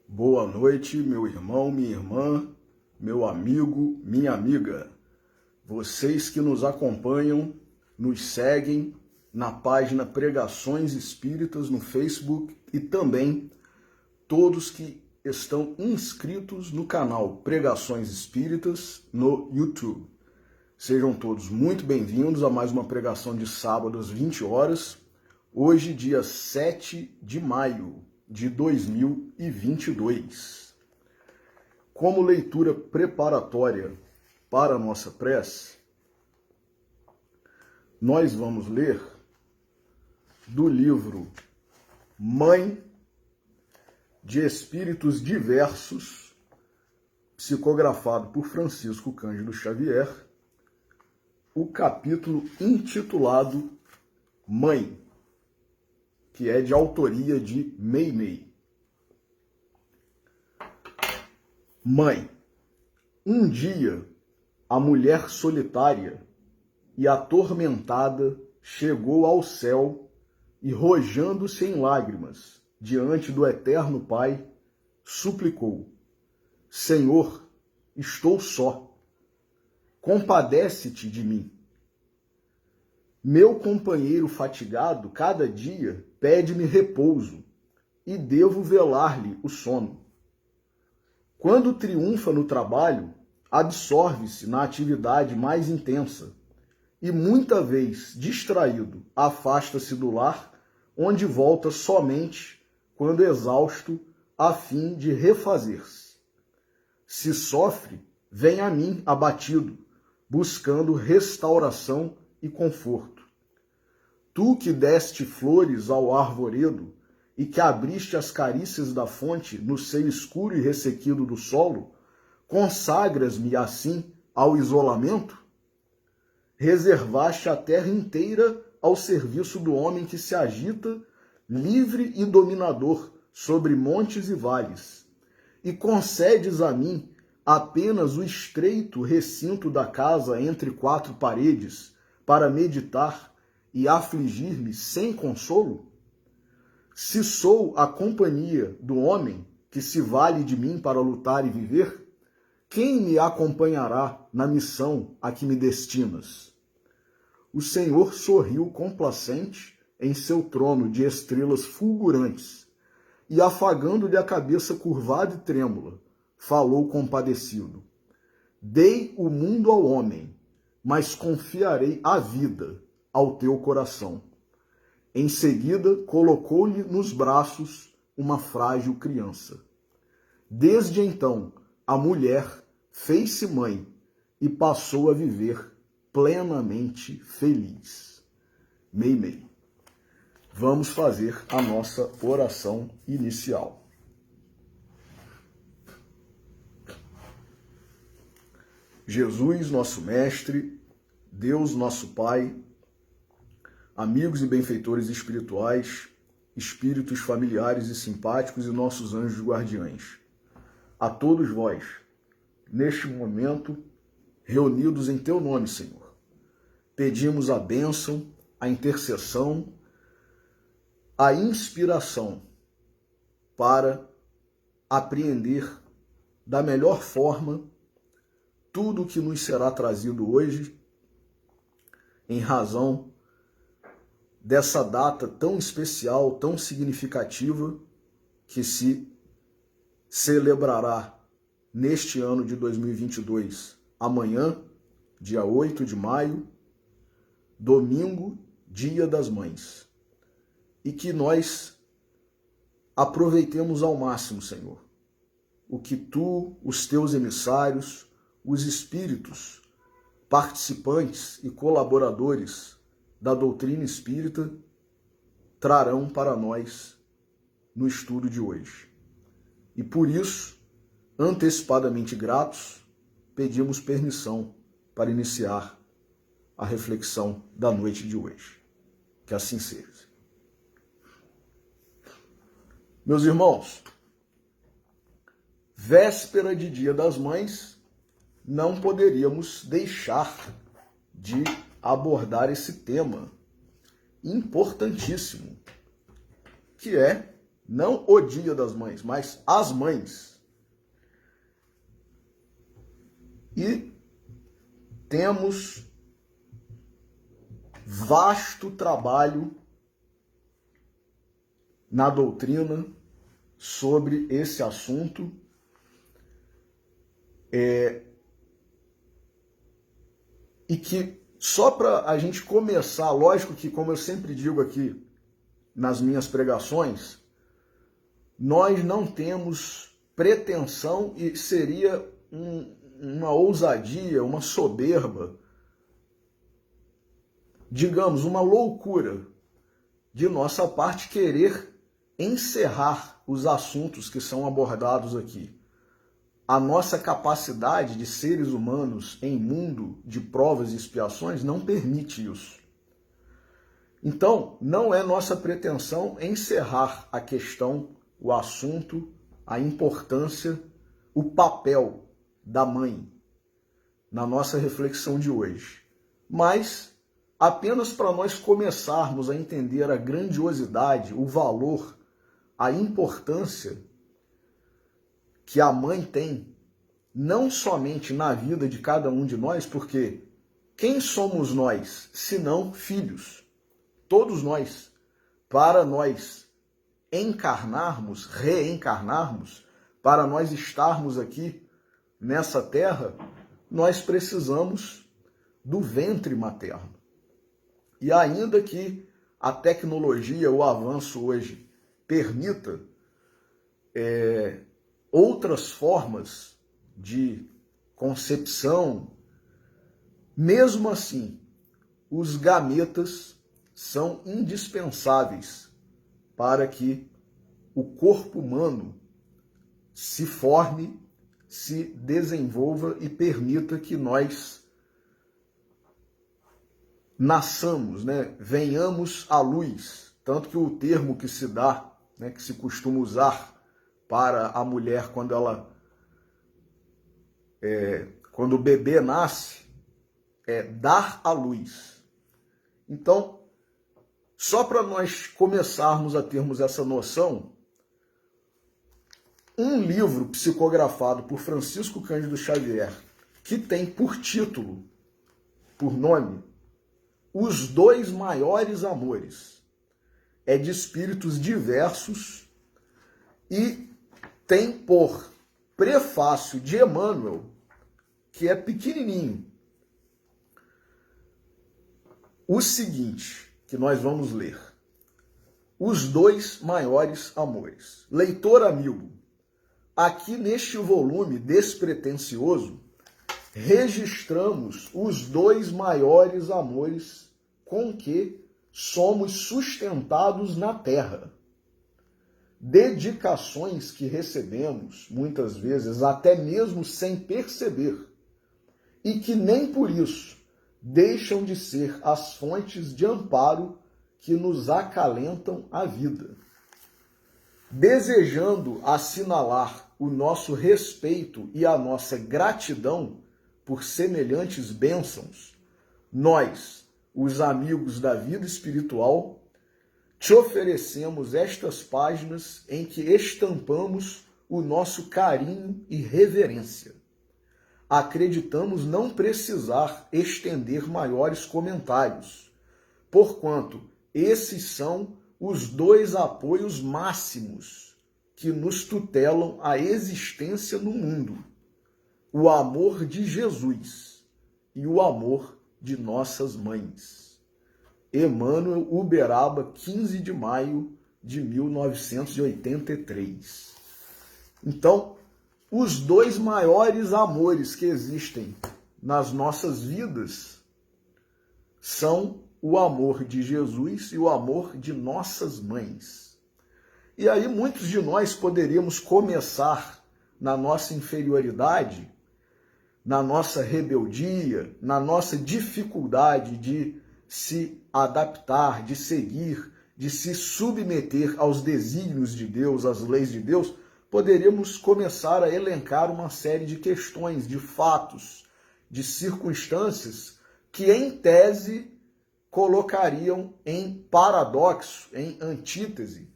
Boa noite, meu irmão, minha irmã, meu amigo, minha amiga. Vocês que nos acompanham, nos seguem na página Pregações Espíritas no Facebook e também todos que estão inscritos no canal Pregações Espíritas no YouTube. Sejam todos muito bem-vindos a mais uma pregação de sábado às 20 horas. Hoje, dia 7 de maio de 2022. Como leitura preparatória para a nossa prece, nós vamos ler do livro Mãe de Espíritos Diversos, psicografado por Francisco Cândido Xavier, o capítulo intitulado Mãe, que é de autoria de Meimei. Mãe, um dia a mulher solitária e atormentada chegou ao céu e, rojando-se em lágrimas diante do eterno Pai, suplicou: Senhor, estou só. Compadece-te de mim. Meu companheiro fatigado, cada dia, pede-me repouso, e devo velar-lhe o sono. Quando triunfa no trabalho, absorve-se na atividade mais intensa, e muita vez, distraído, afasta-se do lar, onde volta somente quando exausto, a fim de refazer-se. Se sofre, vem a mim abatido, buscando restauração e conforto. Tu que deste flores ao arvoredo e que abriste as carícias da fonte no seio escuro e ressequido do solo, consagras-me assim ao isolamento? Reservaste a terra inteira ao serviço do homem que se agita, livre e dominador, sobre montes e vales, e concedes a mim apenas o estreito recinto da casa entre quatro paredes para meditar e afligir-me sem consolo? Se sou a companhia do homem que se vale de mim para lutar e viver, quem me acompanhará na missão a que me destinas? O Senhor sorriu complacente em seu trono de estrelas fulgurantes e, afagando-lhe a cabeça curvada e trêmula, falou compadecido: Dei o mundo ao homem, mas confiarei a vida ao teu coração. Em seguida, colocou-lhe nos braços uma frágil criança. Desde então, a mulher fez-se mãe e passou a viver plenamente feliz. Meimei. Vamos fazer a nossa oração inicial. Jesus, nosso Mestre, Deus, nosso Pai, amigos e benfeitores espirituais, espíritos familiares e simpáticos e nossos anjos guardiães. A todos vós, neste momento, reunidos em teu nome, Senhor, pedimos a bênção, a intercessão, a inspiração para apreender da melhor forma tudo o que nos será trazido hoje, em razão dessa data tão especial, tão significativa, que se celebrará neste ano de 2022, amanhã, dia 8 de maio, domingo, Dia das Mães. E que nós aproveitemos ao máximo, Senhor, o que tu, os teus emissários, os espíritos, participantes e colaboradores da doutrina espírita trarão para nós no estudo de hoje. E por isso, antecipadamente gratos, pedimos permissão para iniciar a reflexão da noite de hoje. Que assim seja. Meus irmãos, véspera de Dia das Mães, não poderíamos deixar de abordar esse tema importantíssimo, que é Não o Dia das Mães, mas as mães. E temos vasto trabalho na doutrina sobre esse assunto. E que só para a gente começar, lógico que, como eu sempre digo aqui nas minhas pregações, nós não temos pretensão e seria uma ousadia, uma soberba, digamos, uma loucura de nossa parte querer encerrar os assuntos que são abordados aqui. A nossa capacidade de seres humanos em mundo de provas e expiações não permite isso. Então, não é nossa pretensão encerrar a questão, o assunto, a importância, o papel da mãe na nossa reflexão de hoje. Mas apenas para nós começarmos a entender a grandiosidade, o valor, a importância que a mãe tem, não somente na vida de cada um de nós, porque quem somos nós, senão filhos? Todos nós. Para nós encarnarmos, reencarnarmos, para nós estarmos aqui nessa terra, nós precisamos do ventre materno. E ainda que a tecnologia, o avanço hoje, permita outras formas de concepção, mesmo assim, os gametas são indispensáveis para que o corpo humano se forme, se desenvolva e permita que nós nasçamos, venhamos à luz. Tanto que o termo que se dá, que se costuma usar para a mulher quando o bebê nasce, é dar à luz. Então, só para nós começarmos a termos essa noção, um livro psicografado por Francisco Cândido Xavier, que tem por título, por nome, Os Dois Maiores Amores, é de espíritos diversos e tem por prefácio de Emmanuel, que é pequenininho, o seguinte, que nós vamos ler. Os Dois Maiores Amores. Leitor amigo, aqui neste volume despretensioso, registramos os dois maiores amores com que somos sustentados na terra. Dedicações que recebemos, muitas vezes, até mesmo sem perceber, e que nem por isso deixam de ser as fontes de amparo que nos acalentam a vida. Desejando assinalar o nosso respeito e a nossa gratidão por semelhantes bênçãos, nós, os amigos da vida espiritual, te oferecemos estas páginas em que estampamos o nosso carinho e reverência. Acreditamos não precisar estender maiores comentários, porquanto esses são os dois apoios máximos que nos tutelam a existência no mundo: o amor de Jesus e o amor de nossas mães. Emmanuel, Uberaba, 15 de maio de 1983. Então, os dois maiores amores que existem nas nossas vidas são o amor de Jesus e o amor de nossas mães. E aí muitos de nós poderíamos começar na nossa inferioridade, na nossa rebeldia, na nossa dificuldade de se adaptar, de seguir, de se submeter aos desígnios de Deus, às leis de Deus, poderíamos começar a elencar uma série de questões, de fatos, de circunstâncias que, em tese, colocariam em paradoxo, em antítese,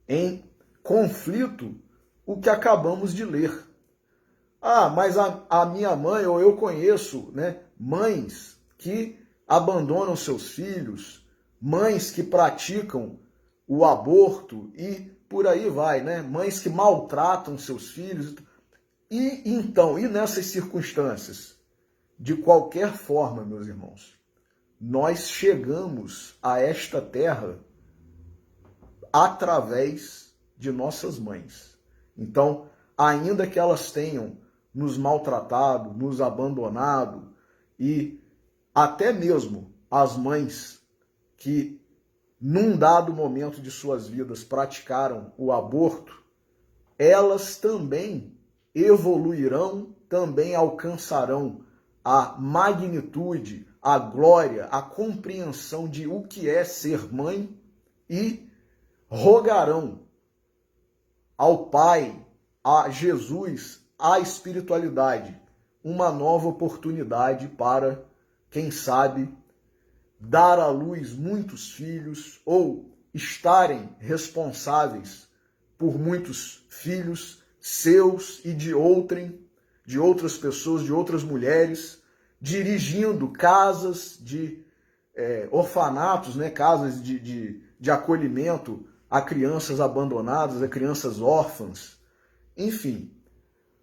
em conflito o que acabamos de ler. Ah, mas a minha mãe, ou eu conheço, né, mães que abandonam seus filhos, mães que praticam o aborto e por aí vai, né? Mães que maltratam seus filhos. E então, e nessas circunstâncias? De qualquer forma, meus irmãos, nós chegamos a esta terra através de nossas mães. Então, ainda que elas tenham nos maltratado, nos abandonado, e até mesmo as mães que num dado momento de suas vidas praticaram o aborto, elas também evoluirão, também alcançarão a magnitude, a glória, a compreensão de o que é ser mãe e rogarão ao Pai, a Jesus, à espiritualidade, uma nova oportunidade para, quem sabe, dar à luz muitos filhos ou estarem responsáveis por muitos filhos seus e de outras pessoas, de outras mulheres, dirigindo casas de orfanatos, né, casas de acolhimento a crianças abandonadas, a crianças órfãs. Enfim,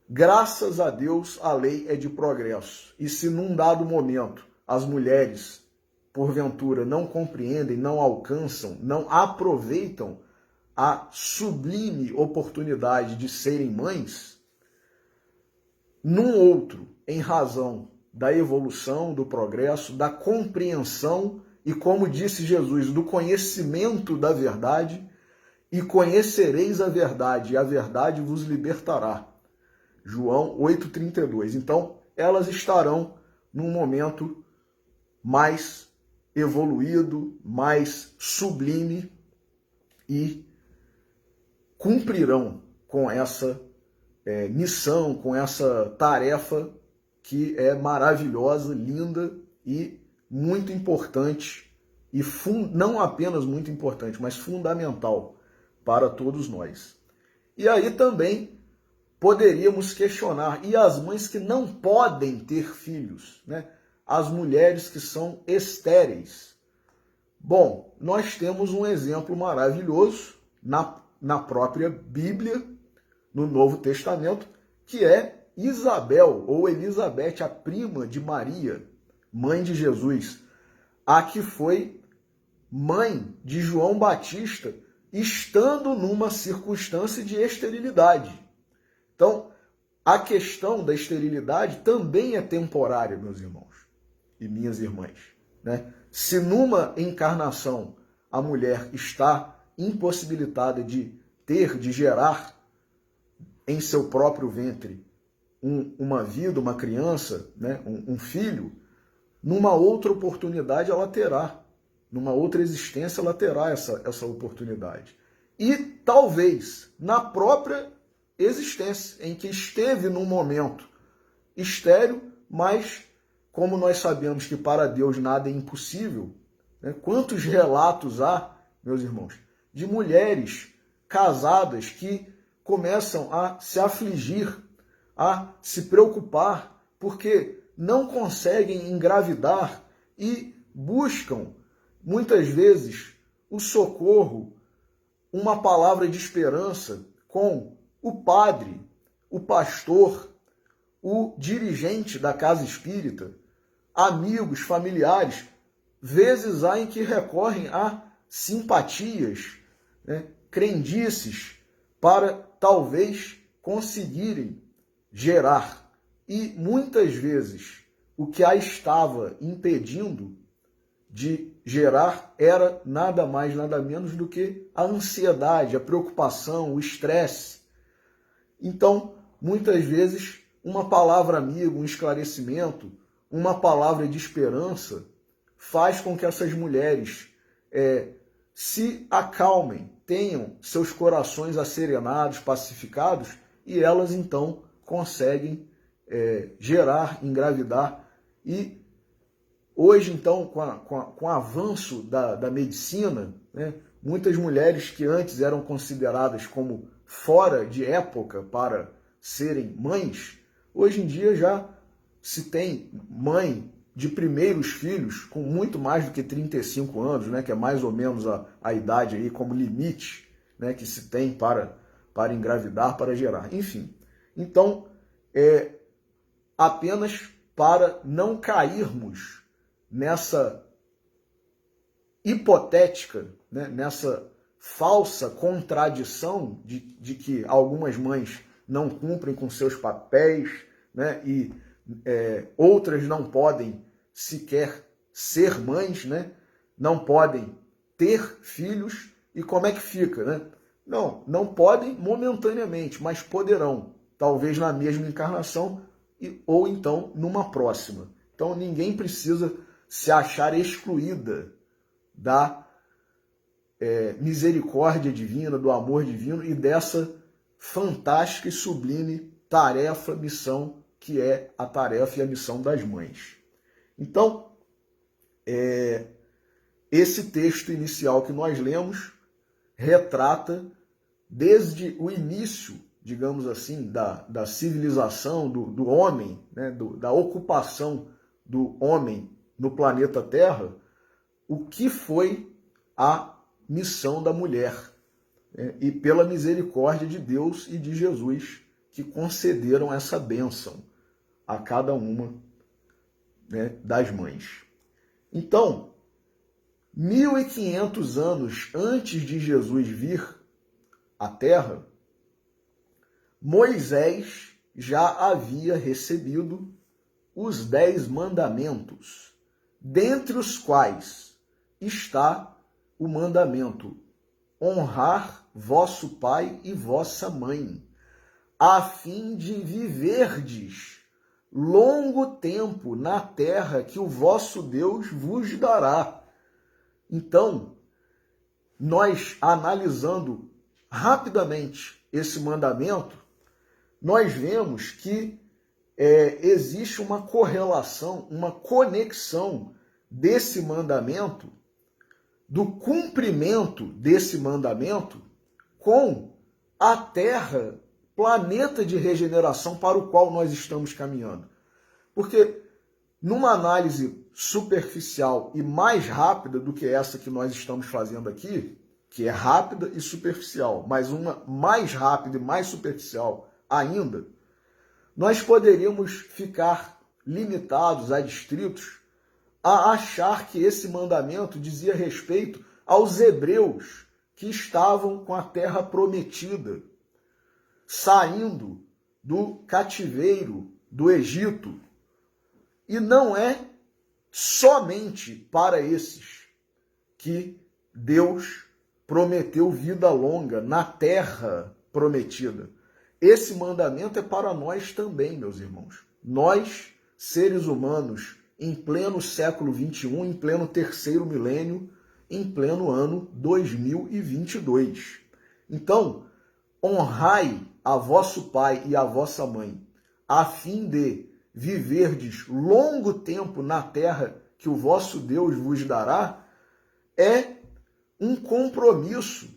graças a Deus a lei é de progresso. E se num dado momento as mulheres, porventura, não compreendem, não alcançam, não aproveitam a sublime oportunidade de serem mães, num outro, em razão da evolução, do progresso, da compreensão e, como disse Jesus, do conhecimento da verdade, e conhecereis a verdade, e a verdade vos libertará. João 8,32. Então, elas estarão num momento mais evoluído, mais sublime e cumprirão com essa missão, com essa tarefa que é maravilhosa, linda e muito importante, e não apenas muito importante, mas fundamental para todos nós. E aí também poderíamos questionar, e as mães que não podem ter filhos, né? As mulheres que são estéreis. Bom, nós temos um exemplo maravilhoso na própria Bíblia, no Novo Testamento, que é Isabel, ou Elizabeth, a prima de Maria, mãe de Jesus, a que foi mãe de João Batista, estando numa circunstância de esterilidade. Então, a questão da esterilidade também é temporária, meus irmãos e minhas irmãs, né? Se numa encarnação a mulher está impossibilitada de gerar em seu próprio ventre uma vida, uma criança, né? um filho, numa outra oportunidade ela terá. Numa outra existência ela terá essa oportunidade. E talvez na própria existência, em que esteve num momento estéril, mas como nós sabemos que para Deus nada é impossível, né? Quantos relatos há, meus irmãos, de mulheres casadas que começam a se afligir, a se preocupar, porque não conseguem engravidar e buscam muitas vezes o socorro, uma palavra de esperança com o padre, o pastor, o dirigente da casa espírita, amigos, familiares. Vezes há em que recorrem a simpatias, né, crendices, para talvez conseguirem gerar. E muitas vezes o que a estava impedindo de gerar era nada mais, nada menos do que a ansiedade, a preocupação, o estresse. Então, muitas vezes, uma palavra amiga, um esclarecimento, uma palavra de esperança faz com que essas mulheres se acalmem, tenham seus corações asserenados, pacificados, e elas então conseguem gerar, engravidar. E hoje, então, com o avanço da medicina, né, Muitas mulheres que antes eram consideradas como fora de época para serem mães, hoje em dia já se tem mãe de primeiros filhos com muito mais do que 35 anos, né, que é mais ou menos a idade aí como limite, né, que se tem para engravidar, para gerar. Enfim, então, apenas para não cairmos nessa hipotética, né, nessa falsa contradição de que algumas mães não cumprem com seus papéis, né, e outras não podem sequer ser mães, né, não podem ter filhos, e como é que fica, né? Não podem momentaneamente, mas poderão, talvez na mesma encarnação ou então numa próxima. Então ninguém precisa se achar excluída da misericórdia divina, do amor divino e dessa fantástica e sublime tarefa, missão, que é a tarefa e a missão das mães. Então, esse texto inicial que nós lemos retrata desde o início, digamos assim, da civilização do homem, né, da ocupação do homem no planeta Terra, o que foi a missão da mulher, né, e pela misericórdia de Deus e de Jesus, que concederam essa bênção a cada uma, né, das mães. Então, 1500 anos antes de Jesus vir à Terra, Moisés já havia recebido os 10 mandamentos, dentre os quais está o mandamento: honrar vosso pai e vossa mãe, a fim de viverdes longo tempo na terra que o vosso Deus vos dará. Então, nós analisando rapidamente esse mandamento, nós vemos que existe uma correlação, uma conexão desse mandamento, do cumprimento desse mandamento com a Terra, planeta de regeneração para o qual nós estamos caminhando. Porque numa análise superficial e mais rápida do que essa que nós estamos fazendo aqui, que é rápida e superficial, mas uma mais rápida e mais superficial ainda, nós poderíamos ficar limitados, adstritos, a achar que esse mandamento dizia respeito aos hebreus que estavam com a terra prometida, saindo do cativeiro do Egito. E não é somente para esses que Deus prometeu vida longa na terra prometida. Esse mandamento é para nós também, meus irmãos. Nós, seres humanos, em pleno século XXI, em pleno terceiro milênio, em pleno ano 2022. Então, honrai a vosso pai e a vossa mãe, a fim de viverdes longo tempo na terra que o vosso Deus vos dará, é um compromisso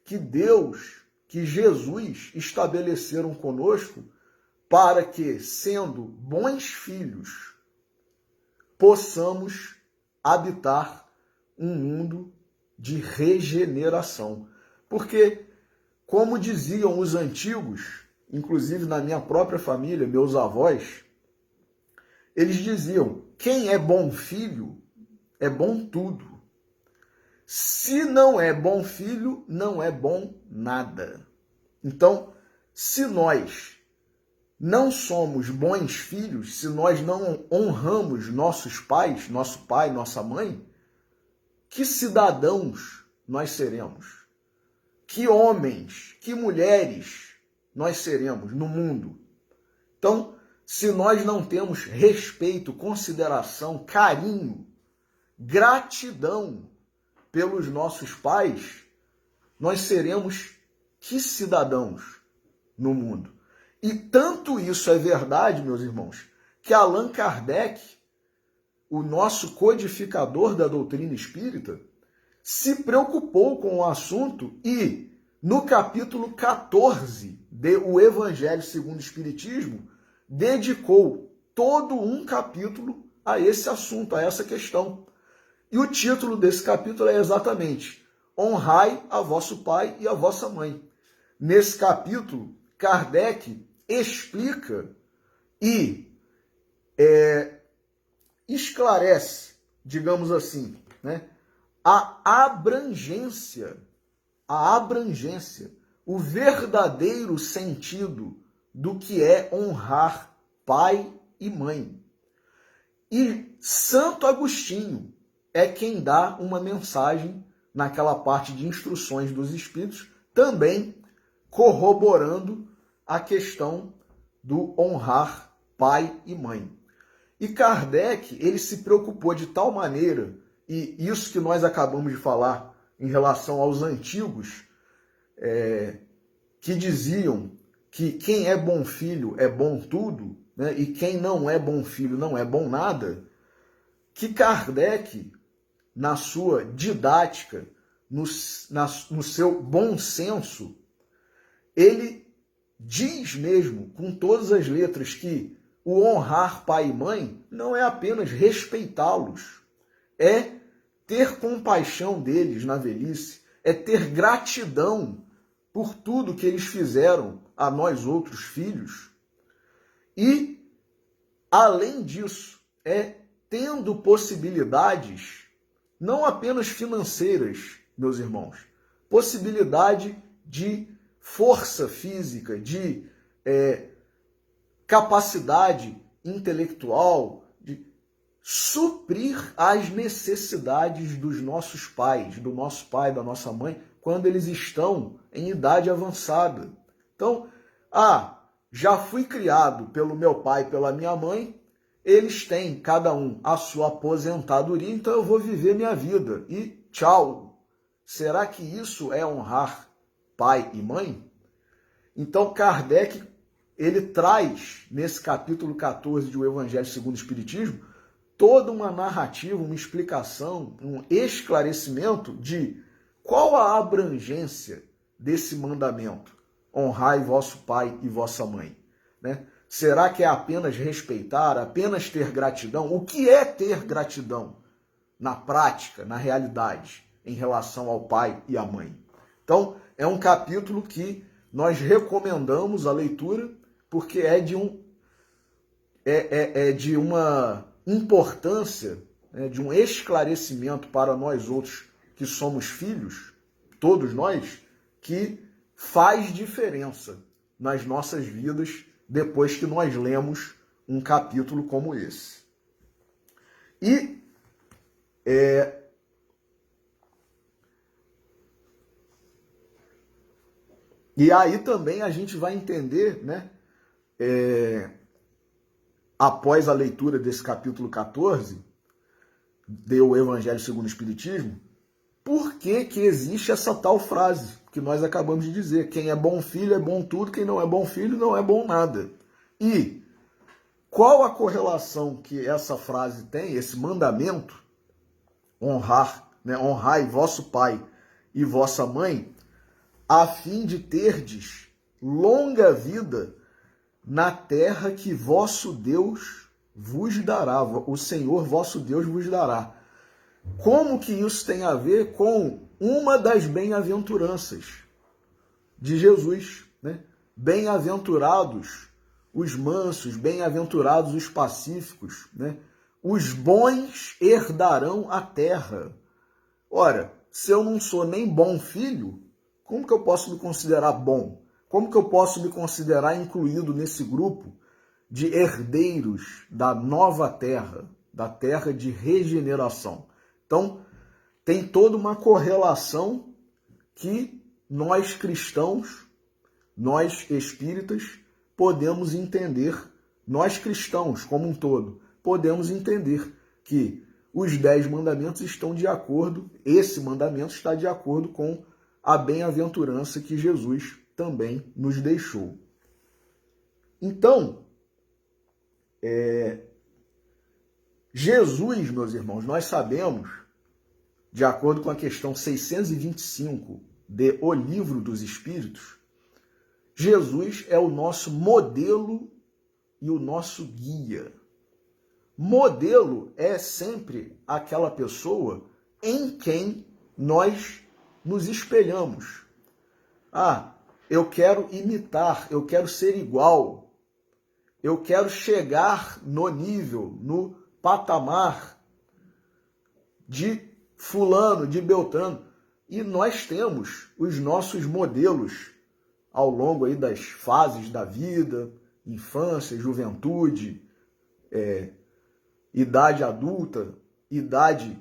que Deus, que Jesus estabeleceram conosco para que, sendo bons filhos, possamos habitar um mundo de regeneração. Porque, como diziam os antigos, inclusive na minha própria família, meus avós, eles diziam: quem é bom filho, é bom tudo. Se não é bom filho, não é bom nada. Então, se nós não somos bons filhos, se nós não honramos nossos pais, nosso pai, nossa mãe, que cidadãos nós seremos? Que homens, que mulheres nós seremos no mundo? Então, se nós não temos respeito, consideração, carinho, gratidão pelos nossos pais, nós seremos que cidadãos no mundo? E tanto isso é verdade, meus irmãos, que Allan Kardec, o nosso codificador da doutrina espírita, se preocupou com o assunto e, no capítulo 14 de O Evangelho segundo o Espiritismo, dedicou todo um capítulo a esse assunto, a essa questão. E o título desse capítulo é exatamente Honrai a vosso pai e a vossa mãe. Nesse capítulo, Kardec explica e esclarece, digamos assim, né, a abrangência, o verdadeiro sentido do que é honrar pai e mãe. E Santo Agostinho é quem dá uma mensagem naquela parte de instruções dos Espíritos, também corroborando a questão do honrar pai e mãe. E Kardec, ele se preocupou de tal maneira, e isso que nós acabamos de falar em relação aos antigos, que diziam que quem é bom filho é bom tudo, né, e quem não é bom filho não é bom nada, que Kardec, na sua didática, no seu bom senso, ele diz mesmo, com todas as letras, que o honrar pai e mãe não é apenas respeitá-los, é ter compaixão deles na velhice, é ter gratidão por tudo que eles fizeram a nós outros filhos. E, além disso, é tendo possibilidades, não apenas financeiras, meus irmãos, possibilidade de força física, de capacidade intelectual, de suprir as necessidades dos nossos pais, do nosso pai, da nossa mãe, quando eles estão em idade avançada. Então, já fui criado pelo meu pai e pela minha mãe, eles têm, cada um, a sua aposentadoria, então eu vou viver minha vida. E tchau! Será que isso é honrar pai e mãe? Então, Kardec, ele traz, nesse capítulo 14 de O Evangelho segundo o Espiritismo, toda uma narrativa, uma explicação, um esclarecimento de qual a abrangência desse mandamento. Honrai vosso pai e vossa mãe. Né? Será que é apenas respeitar, apenas ter gratidão? O que é ter gratidão na prática, na realidade, em relação ao pai e à mãe? Então, é um capítulo que nós recomendamos a leitura, porque é de uma importância, de um esclarecimento para nós outros que somos filhos, todos nós, que faz diferença nas nossas vidas depois que nós lemos um capítulo como esse. E aí também a gente vai entender, né, após a leitura desse capítulo 14, de O Evangelho segundo o Espiritismo, por que que existe essa tal frase que nós acabamos de dizer? Quem é bom filho é bom tudo, quem não é bom filho não é bom nada. E qual a correlação que essa frase tem, esse mandamento, honrar, né, honrai vosso pai e vossa mãe, a fim de terdes longa vida na terra que vosso Deus vos dará, o Senhor vosso Deus vos dará. Como que isso tem a ver com uma das bem-aventuranças de Jesus, né? Bem-aventurados os mansos, bem-aventurados os pacíficos, né? Os bons herdarão a terra. Ora, se eu não sou nem bom filho, como que eu posso me considerar bom? Como que eu posso me considerar incluído nesse grupo de herdeiros da nova terra, da terra de regeneração? Então, tem toda uma correlação que nós cristãos, nós espíritas, podemos entender, nós cristãos como um todo, podemos entender que os 10 mandamentos estão de acordo, esse mandamento está de acordo com a bem-aventurança que Jesus também nos deixou. Então, Jesus, meus irmãos, nós sabemos de acordo com a questão 625 de O Livro dos Espíritos, Jesus é o nosso modelo e o nosso guia. Modelo é sempre aquela pessoa em quem nós nos espelhamos. Ah, eu quero imitar, eu quero ser igual, eu quero chegar no nível, no patamar de fulano, de Beltrano. E nós temos os nossos modelos ao longo aí das fases da vida, infância, juventude, idade adulta, idade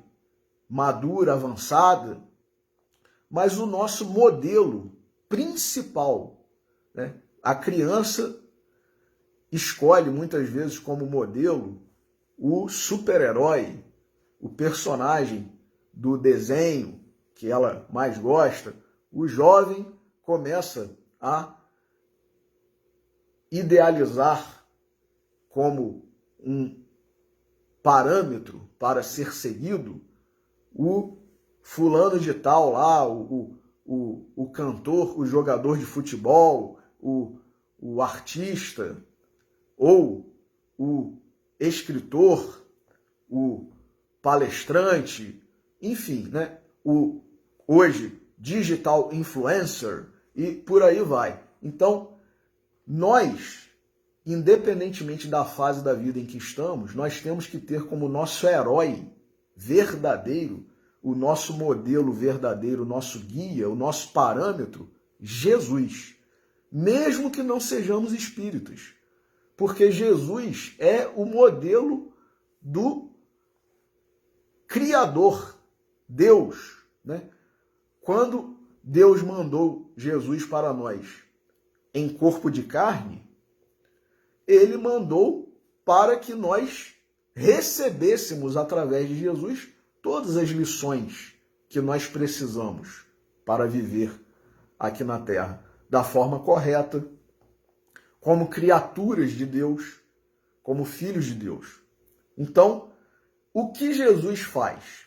madura, avançada. Mas o nosso modelo principal, né? A criança escolhe muitas vezes como modelo o super-herói, o personagem do desenho que ela mais gosta. O jovem começa a idealizar como um parâmetro para ser seguido o fulano de tal lá, o cantor, o jogador de futebol, o artista, ou o escritor, o palestrante, enfim, né? O hoje digital influencer e por aí vai. Então, nós, independentemente da fase da vida em que estamos, nós temos que ter como nosso herói verdadeiro, o nosso modelo verdadeiro, o nosso guia, o nosso parâmetro, Jesus. Mesmo que não sejamos espíritas. Porque Jesus é o modelo do Criador, Deus, né? Quando Deus mandou Jesus para nós em corpo de carne, ele mandou para que nós recebêssemos através de Jesus todas as lições que nós precisamos para viver aqui na Terra da forma correta, como criaturas de Deus, como filhos de Deus. Então, o que Jesus faz?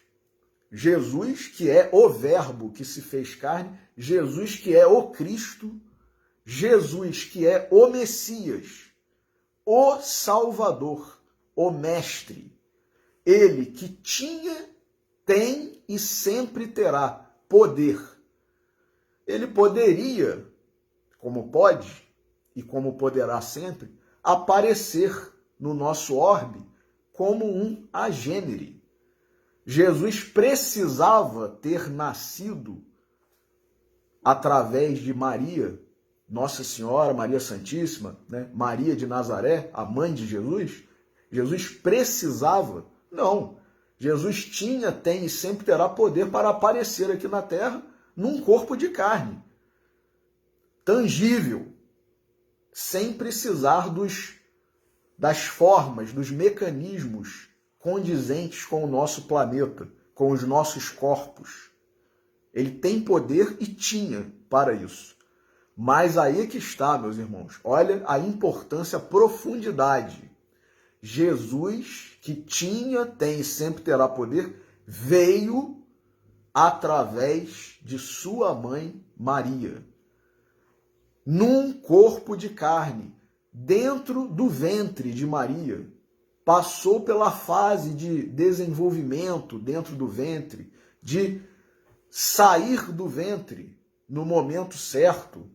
Jesus, que é o Verbo que se fez carne, Jesus, que é o Cristo, Jesus, que é o Messias, o Salvador, o Mestre, ele que tinha, tem e sempre terá poder. Ele poderia, como pode e como poderá sempre, aparecer no nosso orbe como um agênere. Jesus precisava ter nascido através de Maria, Nossa Senhora, Maria Santíssima, né? Maria de Nazaré, a mãe de Jesus. Jesus precisava? Não. Jesus tinha, tem e sempre terá poder para aparecer aqui na Terra num corpo de carne, tangível, sem precisar das formas, dos mecanismos condizentes com o nosso planeta, com os nossos corpos. Ele tem poder e tinha para isso. Mas aí que está, meus irmãos, olha a importância, a profundidade. Jesus, que tinha, tem e sempre terá poder, veio através de sua mãe Maria, num corpo de carne, dentro do ventre de Maria. Passou pela fase de desenvolvimento dentro do ventre, de sair do ventre no momento certo,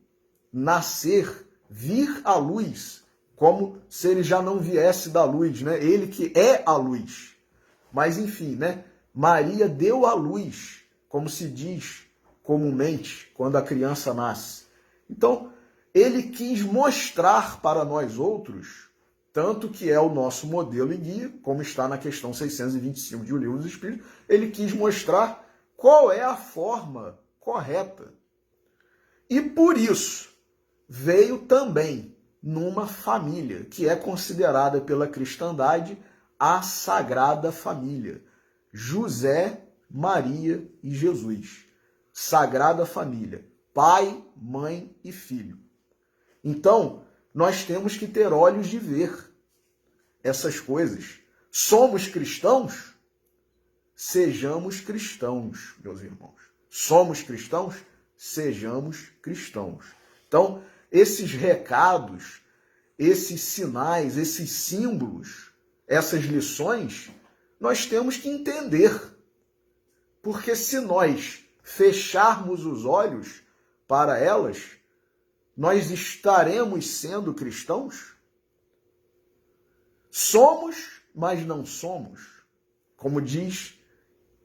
nascer, vir à luz, como se ele já não viesse da luz, né? Ele que é a luz. Mas enfim, né? Maria deu à luz, como se diz comumente quando a criança nasce. Então, ele quis mostrar para nós outros, tanto que é o nosso modelo e guia, como está na questão 625 de O Livro dos Espíritos, ele quis mostrar qual é a forma correta. E por isso veio também numa família que é considerada pela cristandade a Sagrada Família. José, Maria e Jesus. Sagrada Família. Pai, mãe e filho. Então, nós temos que ter olhos de ver essas coisas. Somos cristãos? sejamos cristãos, meus irmãos. Somos cristãos? Sejamos cristãos. Então, esses recados, esses sinais, esses símbolos, essas lições, nós temos que entender. Porque se nós fecharmos os olhos para elas, nós estaremos sendo cristãos? Somos, mas não somos. Como diz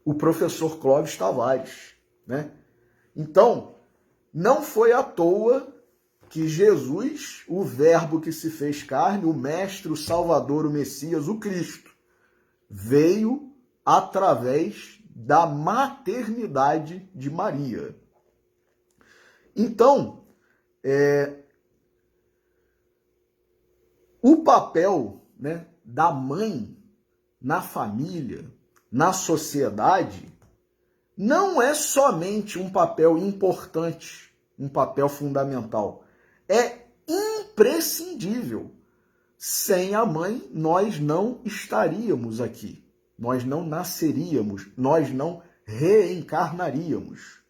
o professor Clóvis Tavares, né? Então, não foi à toa que Jesus, o Verbo que se fez carne, o Mestre, o Salvador, o Messias, o Cristo, veio através da maternidade de Maria. Então, o papel, né, da mãe na família, na sociedade, não é somente um papel importante, um papel fundamental. É imprescindível. Sem a mãe, nós não estaríamos aqui. Nós não nasceríamos, nós não reencarnaríamos.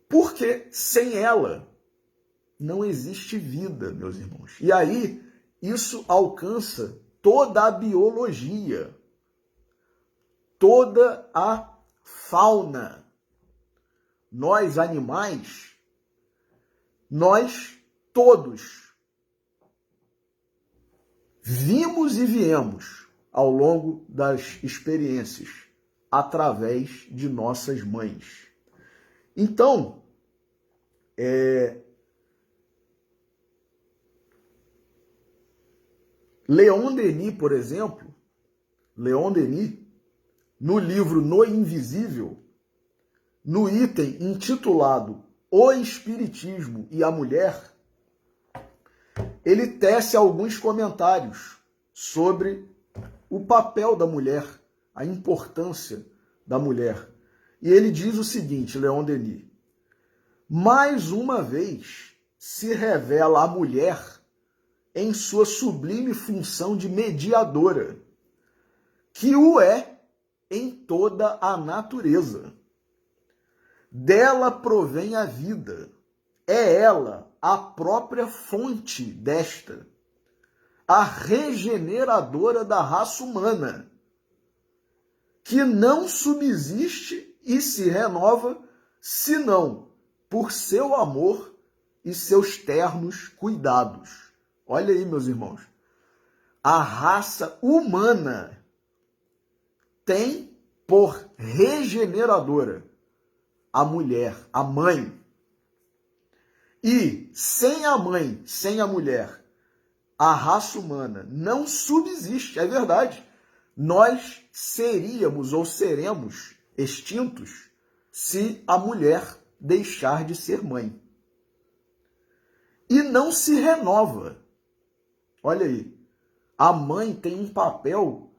Porque sem ela não existe vida, meus irmãos. E aí, isso alcança toda a biologia, toda a fauna. Nós, animais, nós todos vimos e viemos ao longo das experiências através de nossas mães. Então, Leon Denis, por exemplo, Leon Denis, no livro No Invisível, no item intitulado O Espiritismo e a Mulher, ele tece alguns comentários sobre o papel da mulher, a importância da mulher. E ele diz o seguinte, Leon Denis: mais uma vez se revela a mulher em sua sublime função de mediadora, que o é em toda a natureza. Dela provém a vida, é ela a própria fonte desta, a regeneradora da raça humana, que não subsiste e se renova senão por seu amor e seus ternos cuidados. Olha aí, meus irmãos, a raça humana tem por regeneradora a mulher, a mãe. E sem a mãe, sem a mulher, a raça humana não subsiste, é verdade. Nós seríamos ou seremos extintos se a mulher deixar de ser mãe. E não se renova. Olha aí, a mãe tem um papel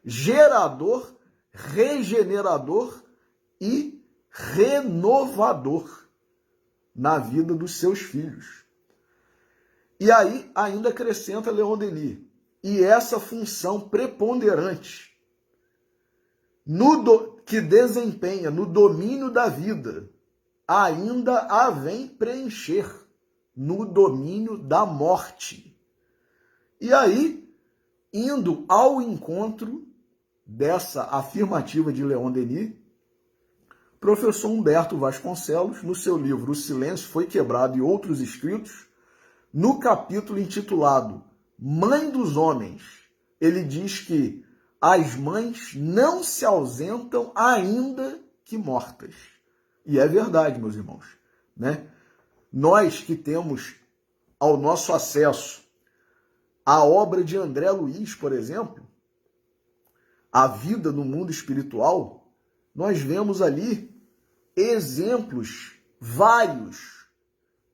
gerador, regenerador e renovador na vida dos seus filhos. E aí ainda acrescenta Leon Denis, e essa função preponderante que desempenha no domínio da vida, ainda a vem preencher no domínio da morte. E aí, indo ao encontro dessa afirmativa de Leon Denis, professor Humberto Vasconcelos, no seu livro O Silêncio Foi Quebrado e Outros Escritos, no capítulo intitulado Mãe dos Homens, ele diz que as mães não se ausentam ainda que mortas. E é verdade, meus irmãos, né? Nós que temos ao nosso acesso a obra de André Luiz, por exemplo, A Vida no Mundo Espiritual, nós vemos ali exemplos vários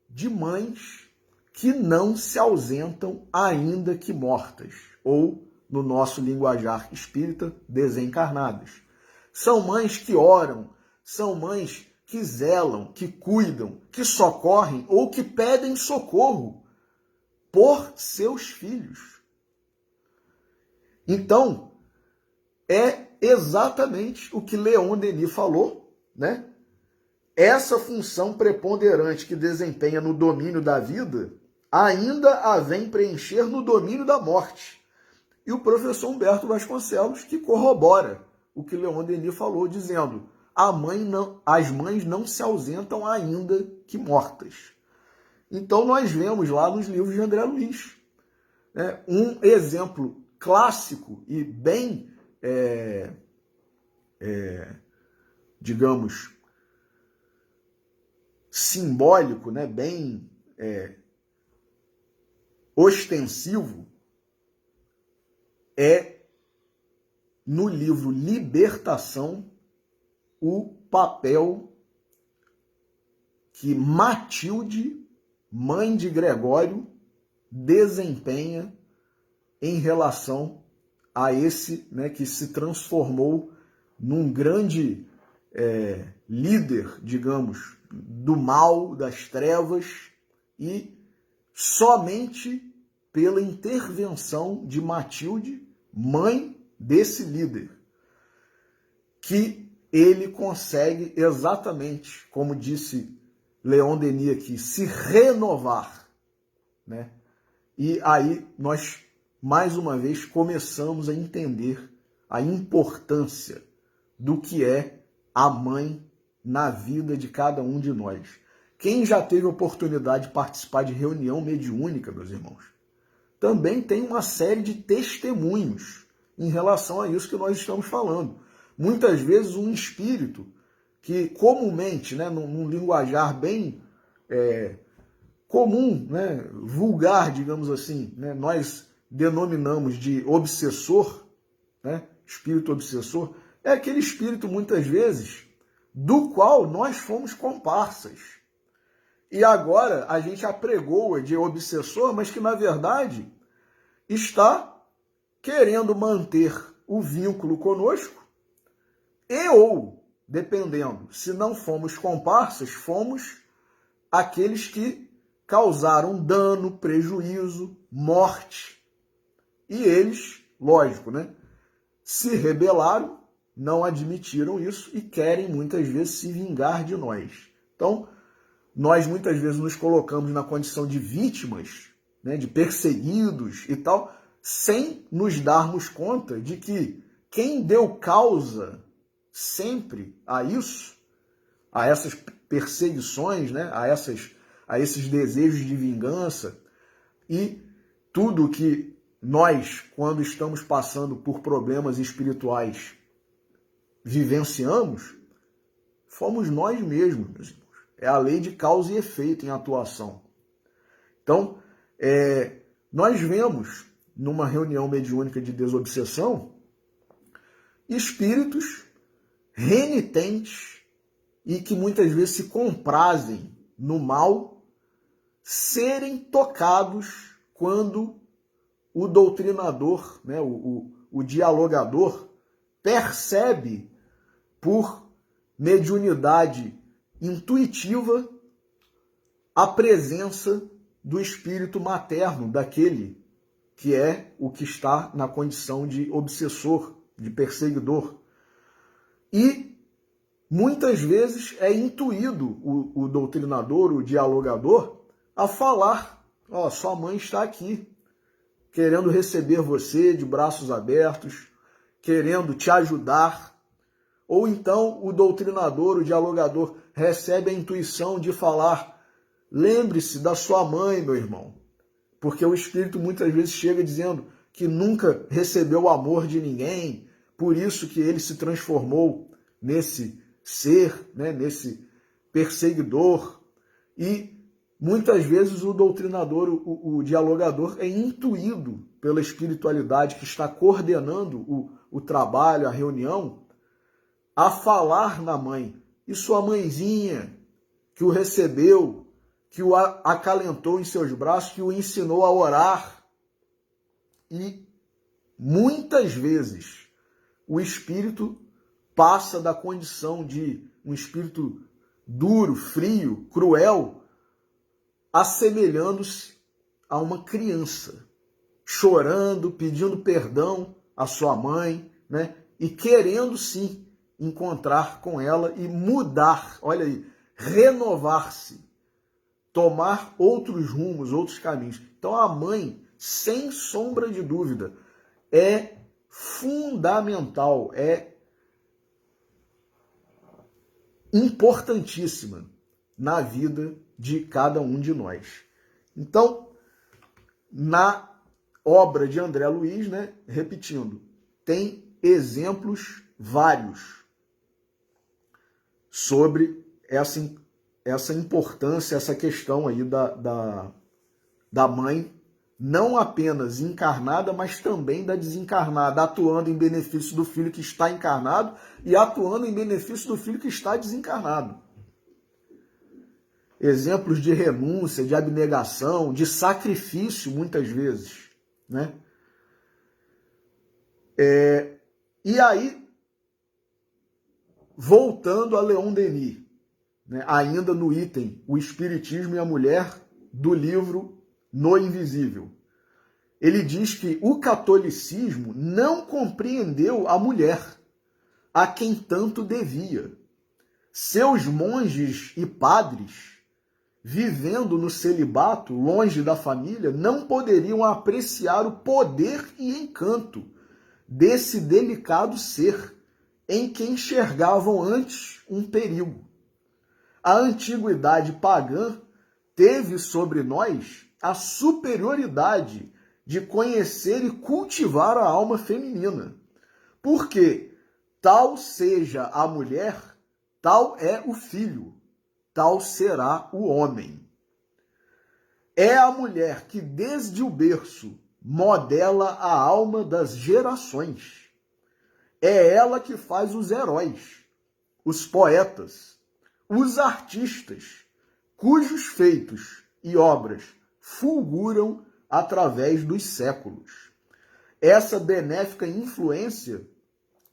de mães que não se ausentam ainda que mortas, ou, no nosso linguajar espírita, desencarnadas. São mães que oram, são mães que zelam, que cuidam, que socorrem ou que pedem socorro por seus filhos. Então, é exatamente o que Leon Denis falou, né? Essa função preponderante que desempenha no domínio da vida, ainda a vem preencher no domínio da morte. E o professor Humberto Vasconcelos que corrobora o que Leon Denis falou, dizendo: as mães não se ausentam ainda que mortas. Então nós vemos lá nos livros de André Luiz, né, um exemplo clássico e bem, digamos, simbólico, né, bem ostensivo, é no livro Libertação o papel que Matilde, mãe de Gregório, desempenha em relação a esse, né, que se transformou num grande líder, digamos, do mal, das trevas, e somente pela intervenção de Matilde, mãe desse líder, que ele consegue exatamente, como disse Leon Denis aqui, se renovar, né? E aí nós, mais uma vez, começamos a entender a importância do que é a mãe na vida de cada um de nós. Quem já teve a oportunidade de participar de reunião mediúnica, meus irmãos, também tem uma série de testemunhos em relação a isso que nós estamos falando. Muitas vezes um espírito que comumente, né, num linguajar bem comum, né, vulgar, digamos assim, né, nós denominamos de obsessor, né, espírito obsessor, é aquele espírito, muitas vezes, do qual nós fomos comparsas. E agora a gente apregoa de obsessor, mas que, na verdade, está querendo manter o vínculo conosco e ou, dependendo, se não fomos comparsas, fomos aqueles que causaram dano, prejuízo, morte. E eles, lógico, né, se rebelaram, não admitiram isso e querem muitas vezes se vingar de nós. Então, nós muitas vezes nos colocamos na condição de vítimas, né, de perseguidos e tal, sem nos darmos conta de que quem deu causa sempre a isso, a essas perseguições, né, a esses desejos de vingança e tudo que nós, quando estamos passando por problemas espirituais, vivenciamos, fomos nós mesmos, meus irmãos. É a lei de causa e efeito em atuação. Então, nós vemos, numa reunião mediúnica de desobsessão, espíritos renitentes e que muitas vezes se comprazem no mal, serem tocados quando o doutrinador, né, o dialogador, percebe por mediunidade intuitiva a presença do espírito materno, daquele que é o que está na condição de obsessor, de perseguidor. E muitas vezes é intuído o doutrinador, o dialogador, a falar: ó, sua mãe está aqui, querendo receber você de braços abertos, querendo te ajudar. Ou então o doutrinador, o dialogador, recebe a intuição de falar: lembre-se da sua mãe, meu irmão. Porque o espírito muitas vezes chega dizendo que nunca recebeu o amor de ninguém, por isso que ele se transformou nesse ser, né, nesse perseguidor. E muitas vezes o doutrinador, o dialogador, é intuído pela espiritualidade que está coordenando o trabalho, a reunião, a falar na mãe. E sua mãezinha, que o recebeu, que o acalentou em seus braços, que o ensinou a orar. E muitas vezes o espírito passa da condição de um espírito duro, frio, cruel, assemelhando-se a uma criança, chorando, pedindo perdão à sua mãe, né? e querendo sim encontrar com ela e mudar, olha aí, renovar-se, tomar outros rumos, outros caminhos. Então a mãe, sem sombra de dúvida, é fundamental, é importantíssima na vida de cada um de nós. Então, na obra de André Luiz, né, repetindo, tem exemplos vários sobre essa importância, essa questão aí da mãe, não apenas encarnada, mas também da desencarnada, atuando em benefício do filho que está encarnado e atuando em benefício do filho que está desencarnado. Exemplos de renúncia, de abnegação, de sacrifício, muitas vezes, né? E aí, voltando a Leon Denis, né, ainda no item O Espiritismo e a Mulher, do livro No Invisível, ele diz que o catolicismo não compreendeu a mulher, a quem tanto devia. Seus monges e padres, vivendo no celibato, longe da família, não poderiam apreciar o poder e encanto desse delicado ser, em que enxergavam antes um perigo. A antiguidade pagã teve sobre nós a superioridade de conhecer e cultivar a alma feminina, porque tal seja a mulher, tal é o filho, tal será o homem. É a mulher que desde o berço modela a alma das gerações. É ela que faz os heróis, os poetas, os artistas, cujos feitos e obras fulguram através dos séculos. Essa benéfica influência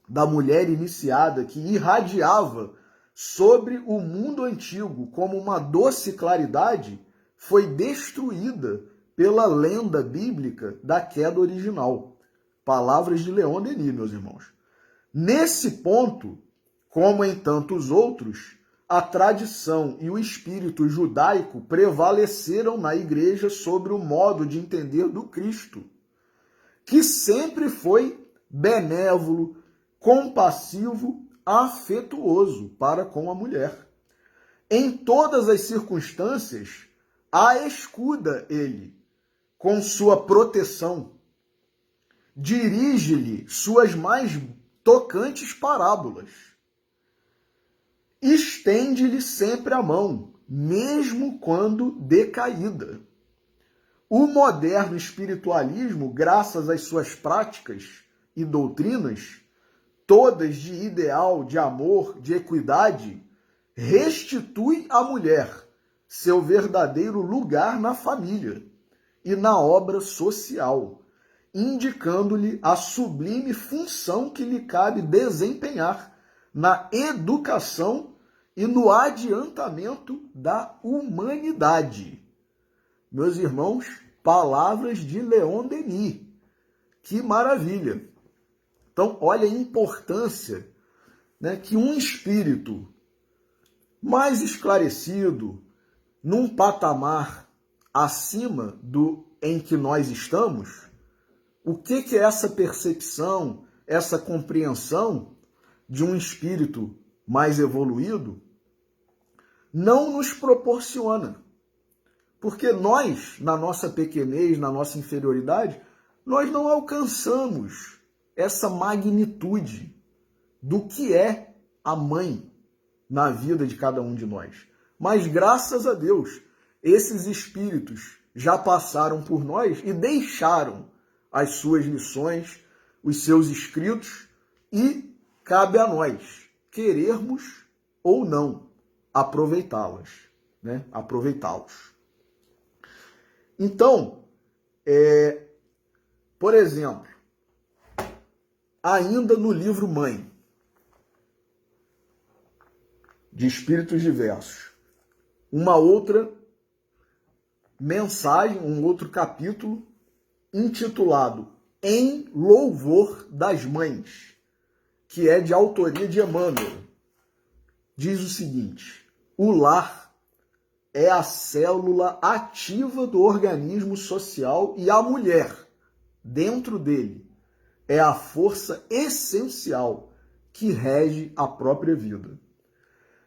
da mulher iniciada que irradiava sobre o mundo antigo como uma doce claridade foi destruída pela lenda bíblica da queda original. Palavras de Leon Denis, meus irmãos. Nesse ponto, como em tantos outros, a tradição e o espírito judaico prevaleceram na igreja sobre o modo de entender do Cristo, que sempre foi benévolo, compassivo, afetuoso para com a mulher. Em todas as circunstâncias, a escuda ele, com sua proteção, dirige-lhe suas mais tocantes parábolas, estende-lhe sempre a mão, mesmo quando decaída. O moderno espiritualismo, graças às suas práticas e doutrinas, todas de ideal, de amor, de equidade, restitui à mulher seu verdadeiro lugar na família e na obra social, indicando-lhe a sublime função que lhe cabe desempenhar na educação e no adiantamento da humanidade. Meus irmãos, palavras de Leon Denis. Que maravilha! Então, olha a importância, né, que um espírito mais esclarecido, num patamar acima do em que nós estamos, o que é essa percepção, essa compreensão de um espírito mais evoluído, não nos proporciona. Porque nós, na nossa pequenez, na nossa inferioridade, nós não alcançamos essa magnitude do que é a mãe na vida de cada um de nós. Mas graças a Deus, esses espíritos já passaram por nós e deixaram as suas lições, os seus escritos, e cabe a nós querermos ou não aproveitá-las, né? Aproveitá-los. Então, por exemplo, ainda no livro Mãe, de Espíritos Diversos, uma outra mensagem, um outro capítulo, intitulado Em Louvor das Mães. que é de autoria de Emmanuel, diz o seguinte: o lar é a célula ativa do organismo social e a mulher, dentro dele, é a força essencial que rege a própria vida.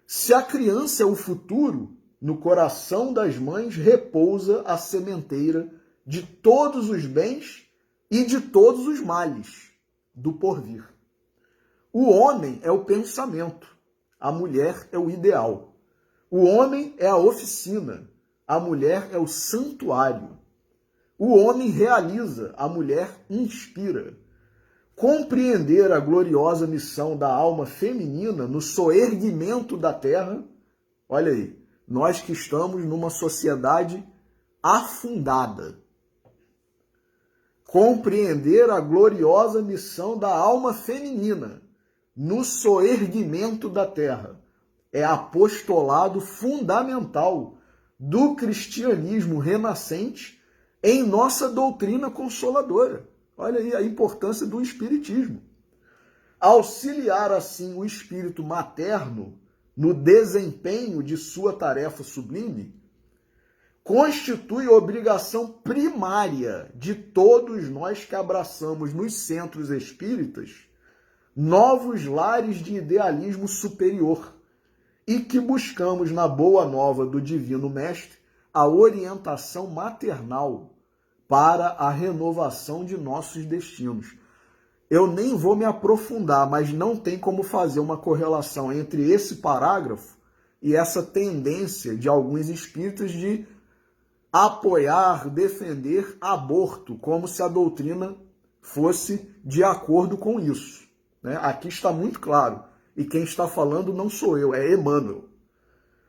Se a criança é o futuro, no coração das mães repousa a sementeira de todos os bens e de todos os males do porvir. O homem é o pensamento, a mulher é o ideal. O homem é a oficina, a mulher é o santuário. O homem realiza, a mulher inspira. Compreender a gloriosa missão da alma feminina no soerguimento da terra, olha aí, nós que estamos numa sociedade afundada. Compreender a gloriosa missão da alma feminina no soerguimento da terra é apostolado fundamental do cristianismo renascente em nossa doutrina consoladora. Olha aí a importância do espiritismo. Auxiliar assim o espírito materno no desempenho de sua tarefa sublime constitui obrigação primária de todos nós que abraçamos nos centros espíritas novos lares de idealismo superior e que buscamos na boa nova do Divino Mestre a orientação maternal para a renovação de nossos destinos. Eu nem vou me aprofundar, mas não tem como fazer uma correlação entre esse parágrafo e essa tendência de alguns espíritas de apoiar, defender aborto, como se a doutrina fosse de acordo com isso. Aqui está muito claro, e quem está falando não sou eu, é Emmanuel.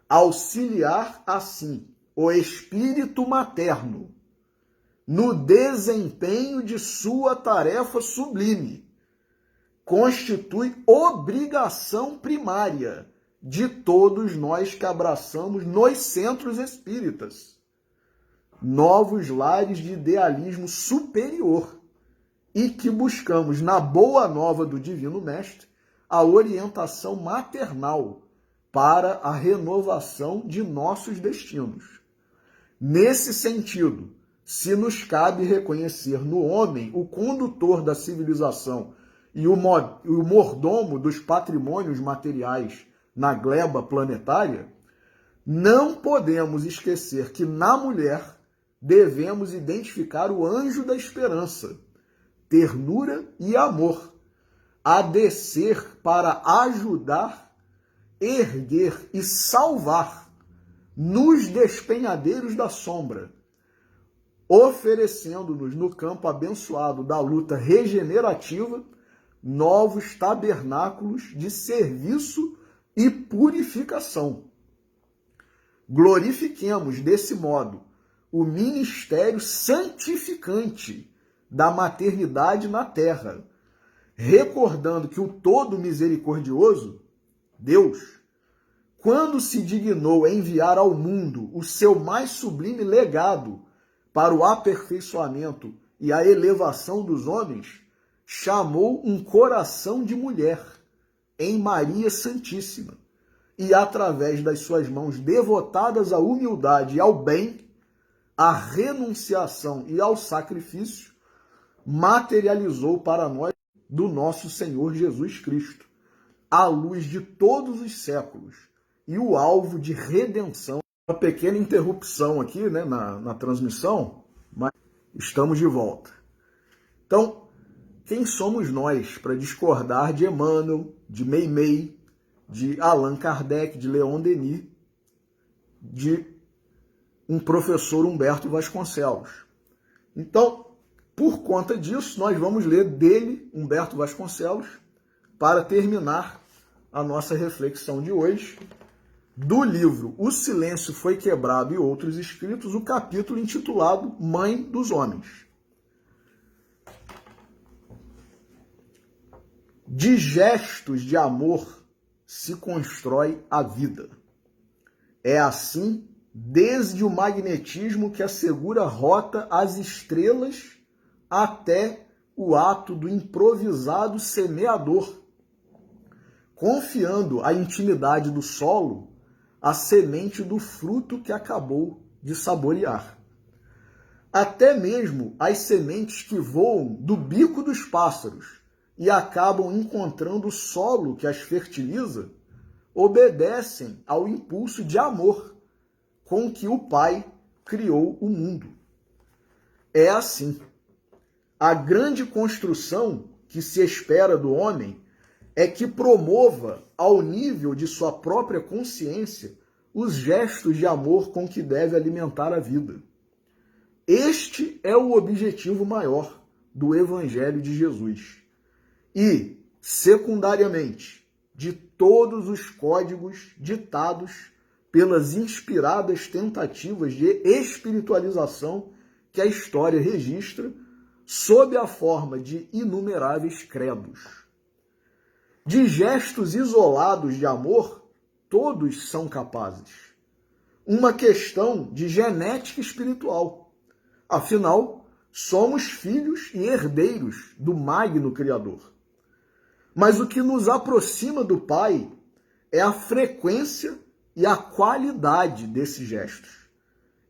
Auxiliar assim o espírito materno no desempenho de sua tarefa sublime constitui obrigação primária de todos nós que abraçamos nos centros espíritas novos lares de idealismo superior e que buscamos na boa nova do Divino Mestre a orientação maternal para a renovação de nossos destinos. Nesse sentido, se nos cabe reconhecer no homem o condutor da civilização e o mordomo dos patrimônios materiais na gleba planetária, não podemos esquecer que na mulher devemos identificar o anjo da esperança, ternura e amor, a descer para ajudar, erguer e salvar nos despenhadeiros da sombra, oferecendo-nos no campo abençoado da luta regenerativa novos tabernáculos de serviço e purificação. Glorifiquemos desse modo o ministério santificante da maternidade na terra, recordando que o todo misericordioso, Deus, quando se dignou enviar ao mundo o seu mais sublime legado para o aperfeiçoamento e a elevação dos homens, chamou um coração de mulher em Maria Santíssima e, através das suas mãos devotadas à humildade e ao bem, à renunciação e ao sacrifício, materializou para nós do nosso Senhor Jesus Cristo, a luz de todos os séculos e o alvo de redenção. Uma pequena interrupção aqui, na transmissão, mas estamos de volta. Então, quem somos nós para discordar de Emmanuel, de Meimei, de Allan Kardec, de Leon Denis, de um professor Humberto Vasconcelos? Então, por conta disso, nós vamos ler dele, Humberto Vasconcelos, para terminar a nossa reflexão de hoje, do livro O Silêncio Foi Quebrado e Outros Escritos, o capítulo intitulado Mãe dos Homens. De gestos de amor se constrói a vida. É assim, desde o magnetismo que assegura rota às estrelas até o ato do improvisado semeador, confiando à intimidade do solo a semente do fruto que acabou de saborear. Até mesmo as sementes que voam do bico dos pássaros e acabam encontrando o solo que as fertiliza, obedecem ao impulso de amor com que o Pai criou o mundo. É assim. A grande construção que se espera do homem é que promova, ao nível de sua própria consciência, os gestos de amor com que deve alimentar a vida. Este é o objetivo maior do Evangelho de Jesus. E, secundariamente, de todos os códigos ditados pelas inspiradas tentativas de espiritualização que a história registra sob a forma de inumeráveis credos. De gestos isolados de amor, todos são capazes. Uma questão de genética espiritual. Afinal, somos filhos e herdeiros do magno Criador. Mas o que nos aproxima do Pai é a frequência e a qualidade desses gestos,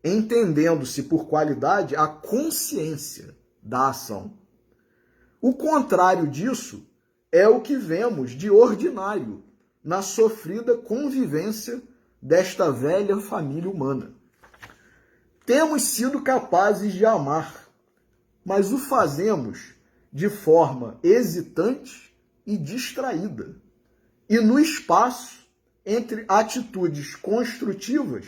entendendo-se por qualidade a consciência da ação. O contrário disso é o que vemos de ordinário na sofrida convivência desta velha família humana. Temos sido capazes de amar, mas o fazemos de forma hesitante e distraída. E no espaço entre atitudes construtivas,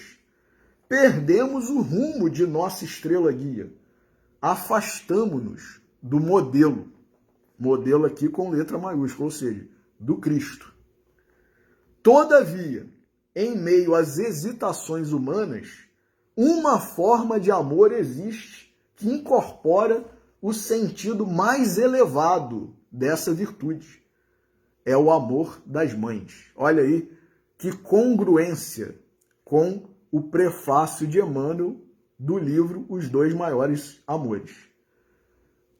perdemos o rumo de nossa estrela guia. Afastamo-nos do modelo. Modelo aqui com letra maiúscula, ou seja, do Cristo. Todavia, em meio às hesitações humanas, uma forma de amor existe que incorpora o sentido mais elevado dessa virtude. É o amor das mães. Olha aí que congruência com o prefácio de Emmanuel do livro Os Dois Maiores Amores.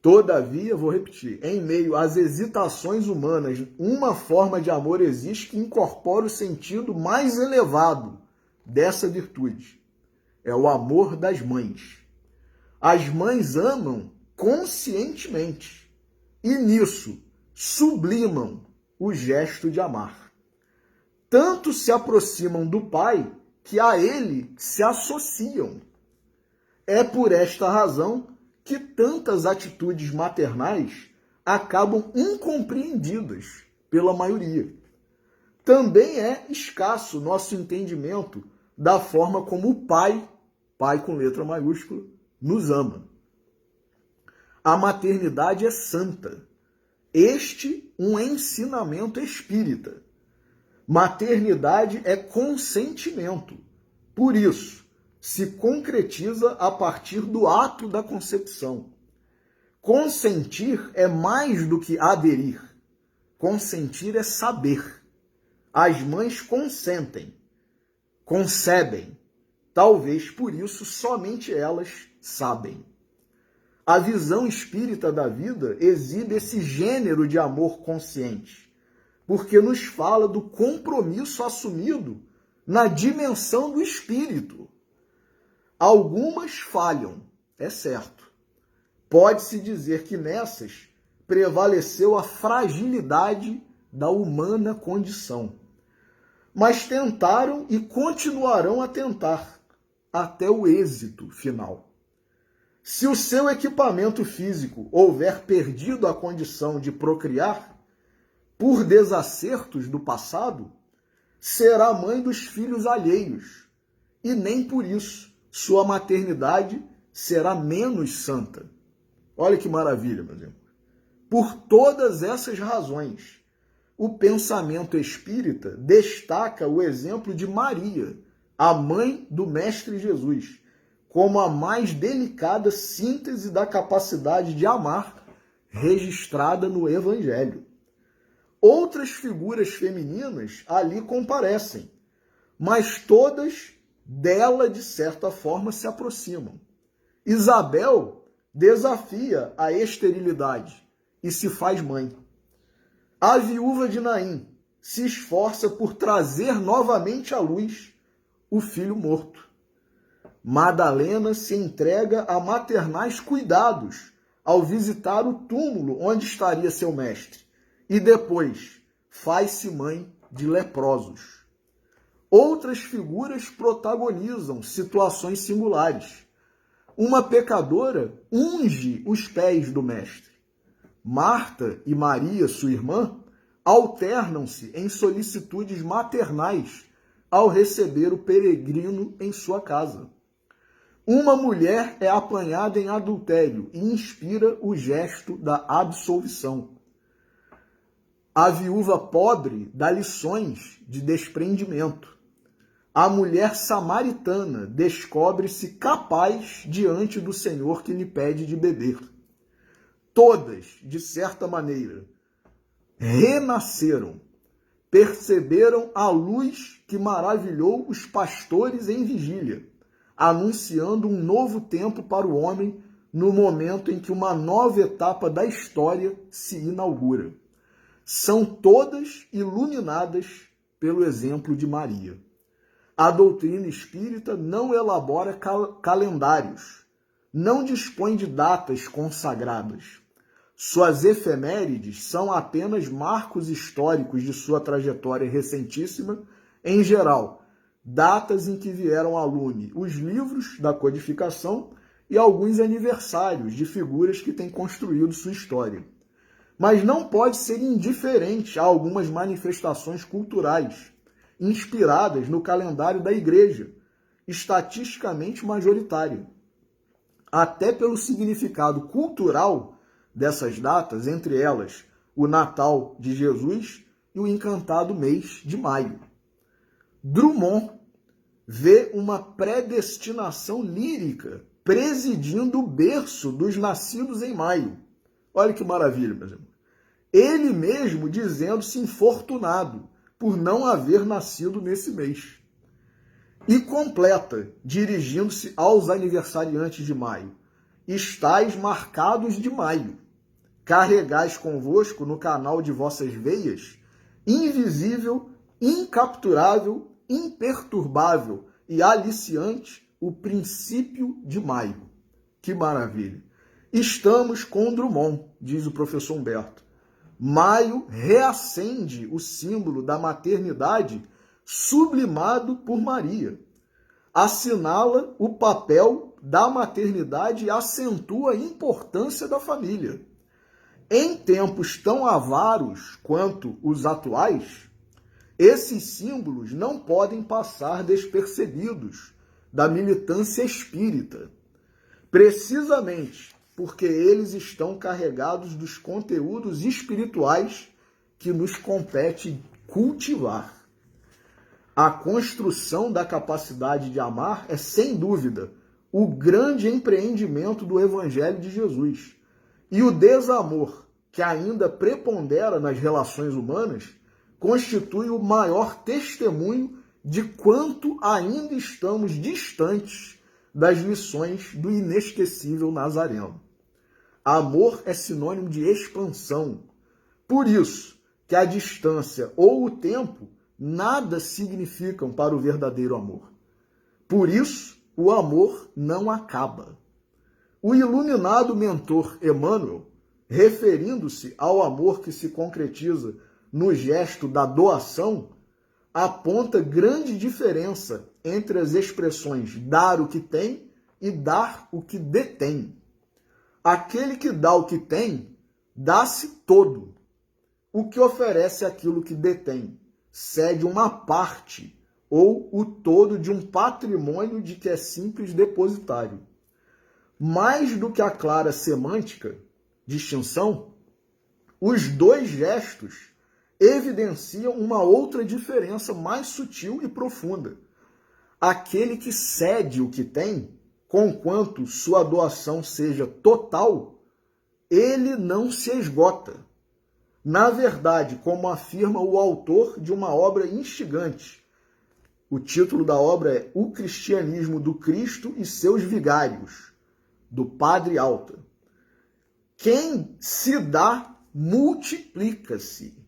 Todavia, vou repetir, em meio às hesitações humanas, uma forma de amor existe que incorpora o sentido mais elevado dessa virtude. É o amor das mães. As mães amam conscientemente e nisso sublimam o gesto de amar. Tanto se aproximam do Pai que a ele se associam. É por esta razão que tantas atitudes maternais acabam incompreendidas pela maioria. Também é escasso nosso entendimento da forma como o Pai, Pai com letra maiúscula, nos ama. A maternidade é santa. Este um ensinamento espírita. Maternidade é consentimento. Por isso, se concretiza a partir do ato da concepção. Consentir é mais do que aderir. Consentir é saber. As mães consentem, concebem. Talvez por isso somente elas sabem. A visão espírita da vida exibe esse gênero de amor consciente, porque nos fala do compromisso assumido na dimensão do espírito. Algumas falham, é certo. Pode-se dizer que nessas prevaleceu a fragilidade da humana condição. Mas tentaram e continuarão a tentar até o êxito final. Se o seu equipamento físico houver perdido a condição de procriar, por desacertos do passado, será mãe dos filhos alheios, e nem por isso sua maternidade será menos santa. Olha que maravilha, meus irmãos. Por todas essas razões, o pensamento espírita destaca o exemplo de Maria, a mãe do Mestre Jesus, como a mais delicada síntese da capacidade de amar registrada no Evangelho. Outras figuras femininas ali comparecem, mas todas dela, de certa forma, se aproximam. Isabel desafia a esterilidade e se faz mãe. A viúva de Naim se esforça por trazer novamente à luz o filho morto. Madalena se entrega a maternais cuidados ao visitar o túmulo onde estaria seu mestre e depois faz-se mãe de leprosos. Outras figuras protagonizam situações singulares. Uma pecadora unge os pés do mestre. Marta e Maria, sua irmã, alternam-se em solicitudes maternais ao receber o peregrino em sua casa. Uma mulher é apanhada em adultério e inspira o gesto da absolvição. A viúva pobre dá lições de desprendimento. A mulher samaritana descobre-se capaz diante do Senhor que lhe pede de beber. Todas, de certa maneira, renasceram, perceberam a luz que maravilhou os pastores em vigília, anunciando um novo tempo para o homem no momento em que uma nova etapa da história se inaugura. São todas iluminadas pelo exemplo de Maria. A doutrina espírita não elabora calendários, não dispõe de datas consagradas. Suas efemérides são apenas marcos históricos de sua trajetória recentíssima, em geral, datas em que vieram à lume os livros da codificação e alguns aniversários de figuras que têm construído sua história. Mas não pode ser indiferente a algumas manifestações culturais, inspiradas no calendário da Igreja, estatisticamente majoritário. Até pelo significado cultural dessas datas, entre elas o Natal de Jesus e o encantado mês de maio. Drummond vê uma predestinação lírica presidindo o berço dos nascidos em maio. Olha que maravilha, meus irmãos. Ele mesmo dizendo-se infortunado por não haver nascido nesse mês. E completa, dirigindo-se aos aniversariantes de maio. Estais marcados de maio. Carregais convosco no canal de vossas veias, invisível, incapturável, imperturbável e aliciante, o princípio de maio. Que maravilha! Estamos com Drummond, diz o professor Humberto. Maio reacende o símbolo da maternidade sublimado por Maria. Assinala o papel da maternidade e acentua a importância da família. Em tempos tão avaros quanto os atuais, esses símbolos não podem passar despercebidos da militância espírita, precisamente porque eles estão carregados dos conteúdos espirituais que nos compete cultivar. A construção da capacidade de amar é, sem dúvida, o grande empreendimento do Evangelho de Jesus. E o desamor, que ainda prepondera nas relações humanas, constitui o maior testemunho de quanto ainda estamos distantes das lições do inesquecível Nazareno. Amor é sinônimo de expansão. Por isso que a distância ou o tempo nada significam para o verdadeiro amor. Por isso, o amor não acaba. O iluminado mentor Emmanuel, referindo-se ao amor que se concretiza no gesto da doação, aponta grande diferença entre as expressões dar o que tem e dar o que detém. Aquele que dá o que tem, dá-se todo. O que oferece aquilo que detém, cede uma parte ou o todo de um patrimônio de que é simples depositário. Mais do que a clara semântica, distinção, os dois gestos evidenciam uma outra diferença mais sutil e profunda. Aquele que cede o que tem, conquanto sua doação seja total, ele não se esgota. Na verdade, como afirma o autor de uma obra instigante, o título da obra é O Cristianismo do Cristo e seus Vigários, do Padre Alta. Quem se dá, multiplica-se.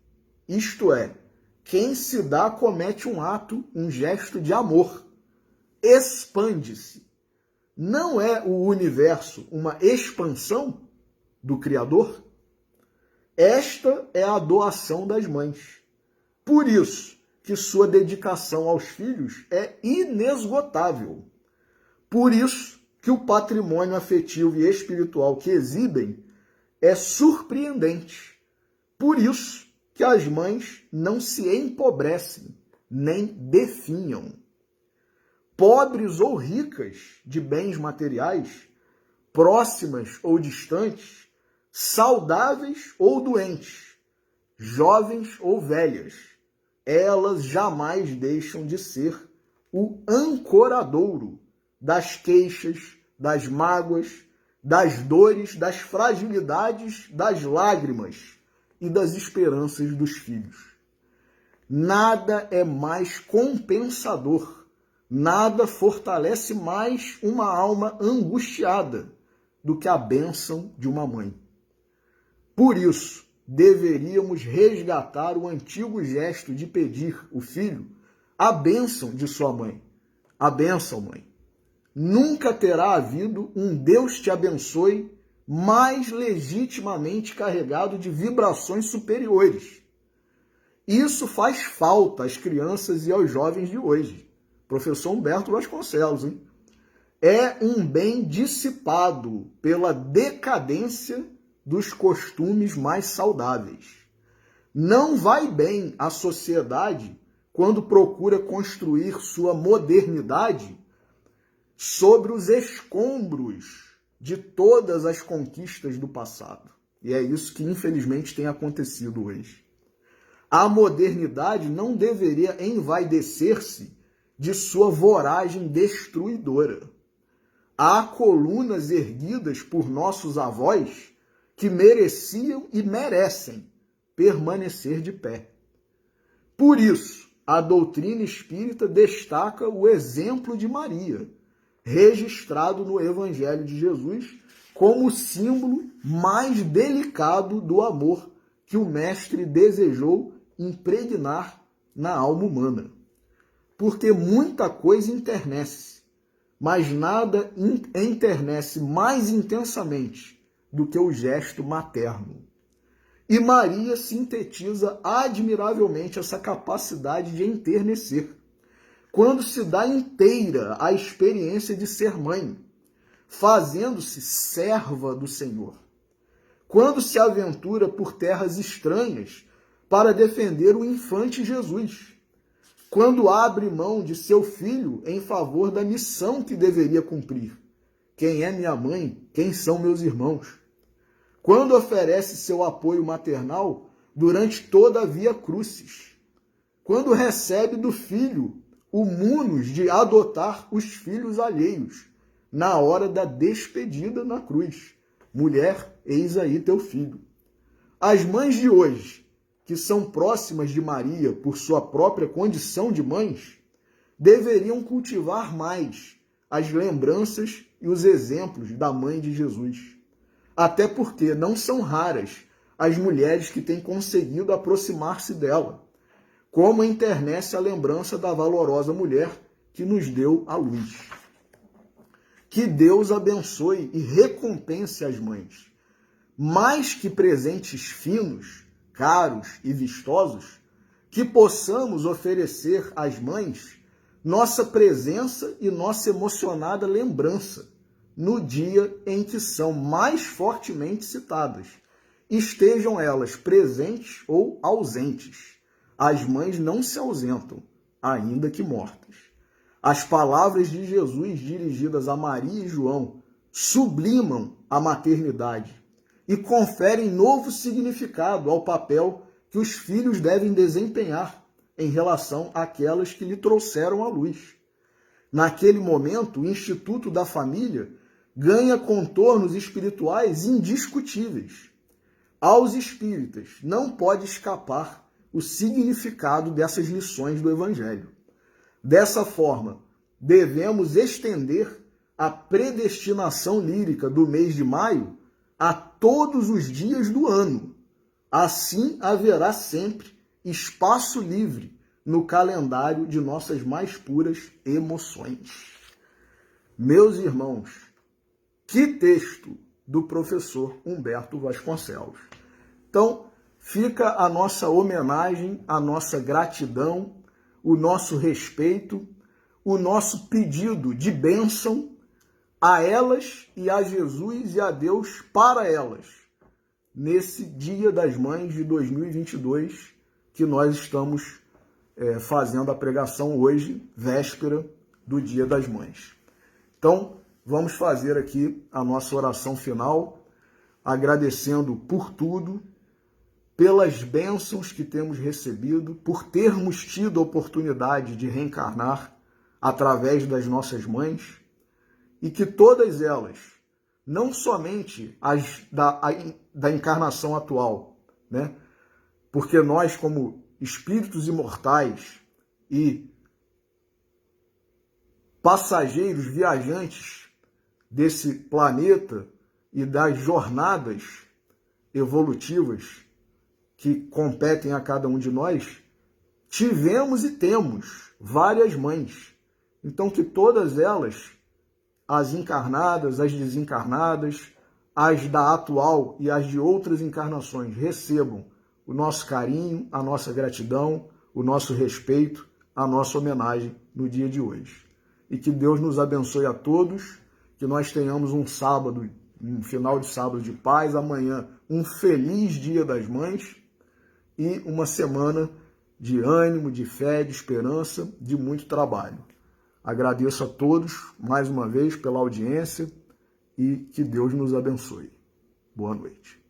Isto é, quem se dá comete um ato, um gesto de amor. Expande-se. Não é o universo uma expansão do Criador? Esta é a doação das mães. Por isso que sua dedicação aos filhos é inesgotável. Por isso que o patrimônio afetivo e espiritual que exibem é surpreendente. Por isso que as mães não se empobrecem, nem definham. Pobres ou ricas de bens materiais, próximas ou distantes, saudáveis ou doentes, jovens ou velhas, elas jamais deixam de ser o ancoradouro das queixas, das mágoas, das dores, das fragilidades, das lágrimas e das esperanças dos filhos. Nada é mais compensador, nada fortalece mais uma alma angustiada do que a bênção de uma mãe. Por isso, deveríamos resgatar o antigo gesto de pedir o filho a bênção de sua mãe. A bênção, mãe. Nunca terá havido um Deus te abençoe mais legitimamente carregado de vibrações superiores. Isso faz falta às crianças e aos jovens de hoje. Professor Humberto Vasconcelos, hein? É um bem dissipado pela decadência dos costumes mais saudáveis. Não vai bem a sociedade quando procura construir sua modernidade sobre os escombros de todas as conquistas do passado. E é isso que, infelizmente, tem acontecido hoje. A modernidade não deveria envaidecer-se de sua voragem destruidora. Há colunas erguidas por nossos avós que mereciam e merecem permanecer de pé. Por isso, a doutrina espírita destaca o exemplo de Maria, registrado no Evangelho de Jesus como o símbolo mais delicado do amor que o Mestre desejou impregnar na alma humana. Porque muita coisa enternece, mas nada enternece mais intensamente do que o gesto materno. E Maria sintetiza admiravelmente essa capacidade de enternecer, quando se dá inteira à experiência de ser mãe, fazendo-se serva do Senhor. Quando se aventura por terras estranhas para defender o infante Jesus. Quando abre mão de seu filho em favor da missão que deveria cumprir. Quem é minha mãe? Quem são meus irmãos? Quando oferece seu apoio maternal durante toda a via crucis. Quando recebe do filho o munus de adotar os filhos alheios na hora da despedida na cruz. Mulher, eis aí teu filho. As mães de hoje, que são próximas de Maria por sua própria condição de mães, deveriam cultivar mais as lembranças e os exemplos da mãe de Jesus. Até porque não são raras as mulheres que têm conseguido aproximar-se dela, como enternece a lembrança da valorosa mulher que nos deu a luz. Que Deus abençoe e recompense as mães. Mais que presentes finos, caros e vistosos, que possamos oferecer às mães nossa presença e nossa emocionada lembrança no dia em que são mais fortemente citadas, estejam elas presentes ou ausentes. As mães não se ausentam, ainda que mortas. As palavras de Jesus dirigidas a Maria e João sublimam a maternidade e conferem novo significado ao papel que os filhos devem desempenhar em relação àquelas que lhe trouxeram a luz. Naquele momento, o Instituto da Família ganha contornos espirituais indiscutíveis. Aos espíritas não pode escapar o significado dessas lições do Evangelho. Dessa forma, devemos estender a predestinação lírica do mês de maio a todos os dias do ano. Assim haverá sempre espaço livre no calendário de nossas mais puras emoções. Meus irmãos, que texto do professor Humberto Vasconcelos. Então, fica a nossa homenagem, a nossa gratidão, o nosso respeito, o nosso pedido de bênção a elas e a Jesus e a Deus para elas, nesse Dia das Mães de 2022, que nós estamos fazendo a pregação hoje, véspera do Dia das Mães. Então, vamos fazer aqui a nossa oração final, agradecendo por tudo, pelas bênçãos que temos recebido, por termos tido a oportunidade de reencarnar através das nossas mães, e que todas elas, não somente as da encarnação atual, né? Porque nós, como espíritos imortais e passageiros, viajantes desse planeta e das jornadas evolutivas que competem a cada um de nós, tivemos e temos várias mães. Então, que todas elas, as encarnadas, as desencarnadas, as da atual e as de outras encarnações, recebam o nosso carinho, a nossa gratidão, o nosso respeito, a nossa homenagem no dia de hoje. E que Deus nos abençoe a todos, que nós tenhamos um sábado, um final de sábado de paz, amanhã um feliz Dia das Mães e uma semana de ânimo, de fé, de esperança, de muito trabalho. Agradeço a todos, mais uma vez, pela audiência e que Deus nos abençoe. Boa noite.